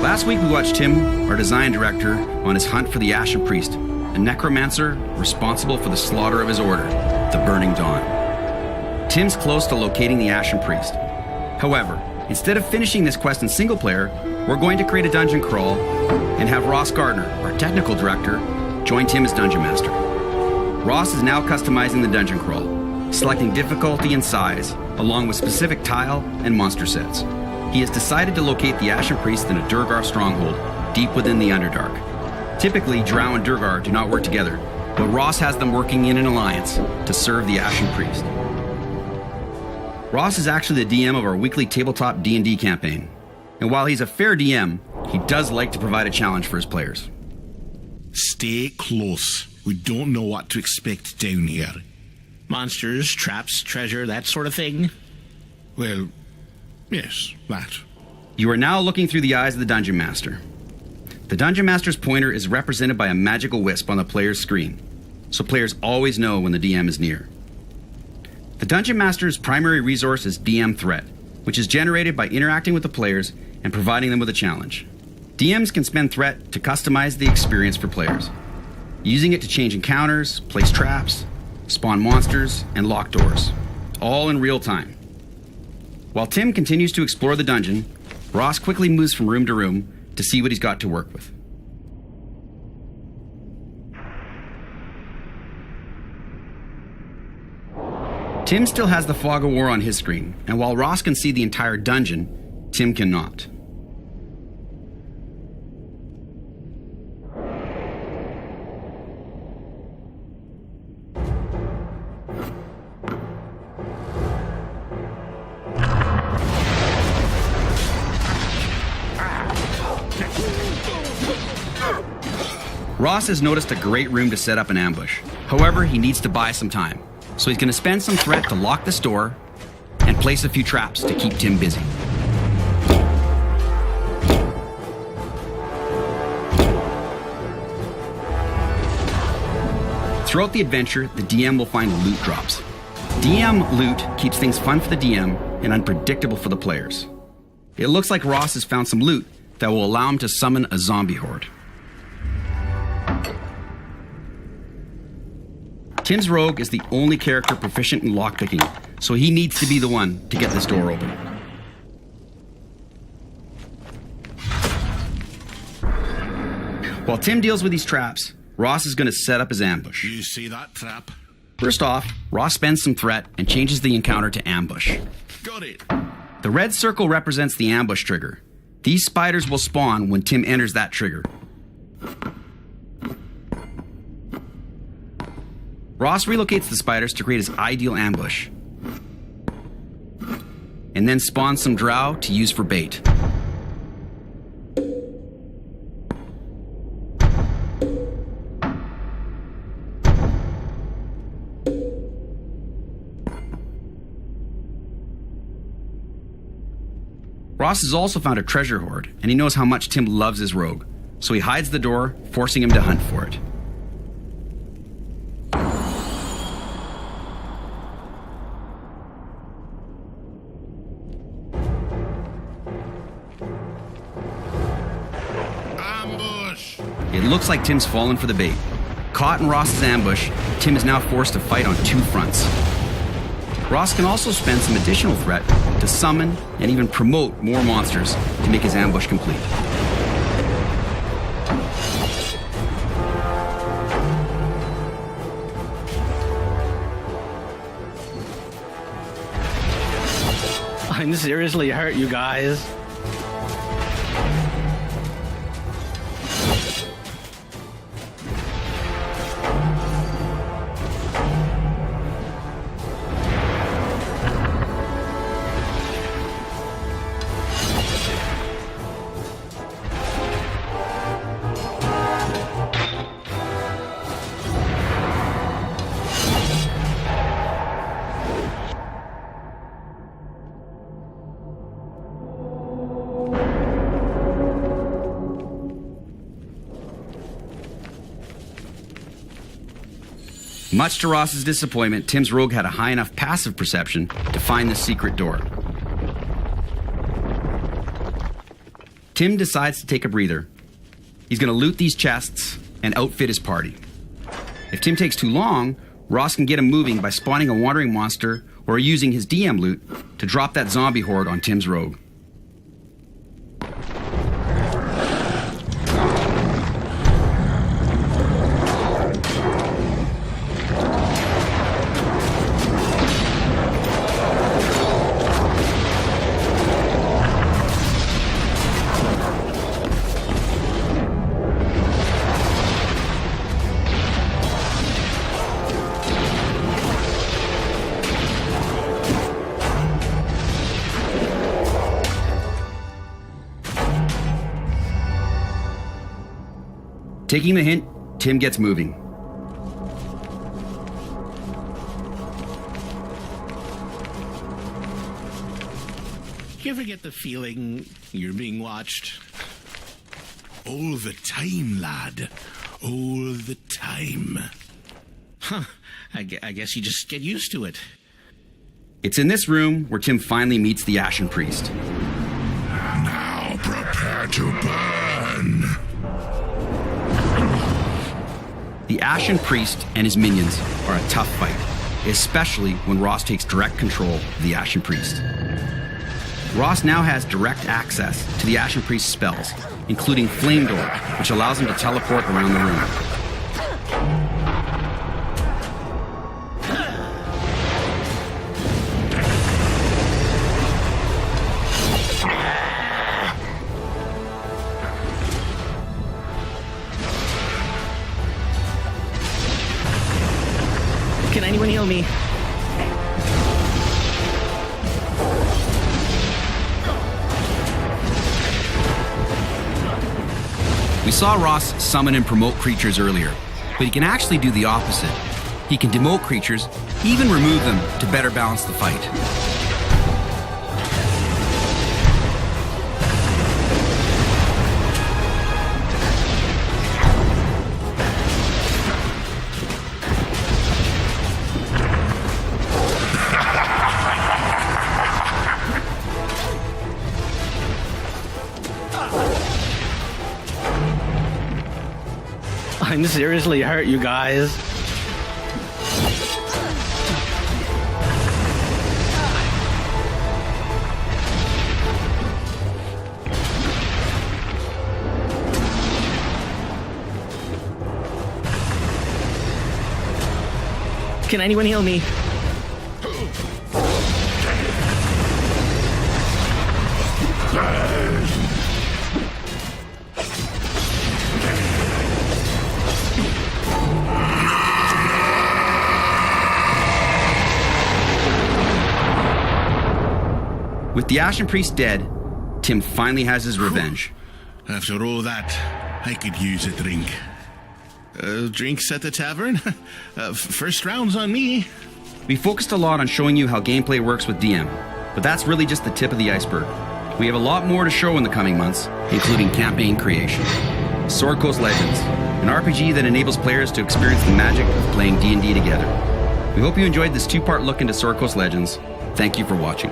Last week we watched Tim, our design director, on his hunt for the Ashen Priest, a necromancer responsible for the slaughter of his order, the Burning Dawn. Tim's close to locating the Ashen Priest. However, instead of finishing this quest in single player, we're going to create a dungeon crawl and have Ross Gardner, our technical director, join Tim as dungeon master. Ross is now customizing the dungeon crawl, selecting difficulty and size, along with specific tile and monster sets. He has decided to locate the Ashen Priest in a Durgar stronghold, deep within the Underdark. Typically, Drow and Durgar do not work together, but Ross has them working in an alliance to serve the Ashen Priest. Ross is actually the DM of our weekly tabletop D&D campaign, and while he's a fair DM, he does like to provide a challenge for his players. Stay close. We don't know what to expect down here. Monsters, traps, treasure, that sort of thing? Well, yes, that. You are now looking through the eyes of the Dungeon Master. The Dungeon Master's pointer is represented by a magical wisp on the player's screen, so players always know when the DM is near. The Dungeon Master's primary resource is DM Threat, which is generated by interacting with the players and providing them with a challenge. DMs can spend Threat to customize the experience for players, using it to change encounters, place traps, spawn monsters, and lock doors, all in real time. While Tim continues to explore the dungeon, Ross quickly moves from room to room to see what he's got to work with. Tim still has the Fog of War on his screen, and while Ross can see the entire dungeon, Tim cannot. Ross has noticed a great room to set up an ambush. However, he needs to buy some time. So he's going to spend some Threat to lock this door and place a few traps to keep Tim busy. Throughout the adventure, the DM will find loot drops. DM loot keeps things fun for the DM and unpredictable for the players. It looks like Ross has found some loot that will allow him to summon a zombie horde. Tim's rogue is the only character proficient in lockpicking, so he needs to be the one to get this door open. While Tim deals with these traps, Ross is going to set up his ambush. You see that trap? First off, Ross spends some Threat and changes the encounter to ambush. Got it. The red circle represents the ambush trigger. These spiders will spawn when Tim enters that trigger. Ross relocates the spiders to create his ideal ambush, and then spawns some drow to use for bait. Ross has also found a treasure hoard, and he knows how much Tim loves his rogue, so he hides the door, forcing him to hunt for it. It looks like Tim's fallen for the bait. Caught in Ross's ambush, Tim is now forced to fight on two fronts. Ross can also spend some additional Threat to summon and even promote more monsters to make his ambush complete. I'm seriously hurt, you guys. Much to Ross's disappointment, Tim's rogue had a high enough passive perception to find the secret door. Tim decides to take a breather. He's going to loot these chests and outfit his party. If Tim takes too long, Ross can get him moving by spawning a wandering monster or using his DM loot to drop that zombie horde on Tim's rogue. Taking the hint, Tim gets moving. You ever get the feeling you're being watched? All the time, lad. All the time. Huh. I guess you just get used to it. It's in this room where Tim finally meets the Ashen Priest. Now prepare to burn. The Ashen Priest and his minions are a tough fight, especially when Ross takes direct control of the Ashen Priest. Ross now has direct access to the Ashen Priest's spells, including Flame Door, which allows him to teleport around the room. Can anyone heal me? We saw Ross summon and promote creatures earlier, but he can actually do the opposite. He can demote creatures, even remove them to better balance the fight. I'm seriously hurt, you guys. Can anyone heal me? With the Ashen Priest dead, Tim finally has his revenge. After all that, I could use a drink. Drinks at the tavern? First round's on me. We focused a lot on showing you how gameplay works with DM, but that's really just the tip of the iceberg. We have a lot more to show in the coming months, including campaign creation, Sword Coast Legends, an RPG that enables players to experience the magic of playing D&D together. We hope you enjoyed this two-part look into Sword Coast Legends. Thank you for watching.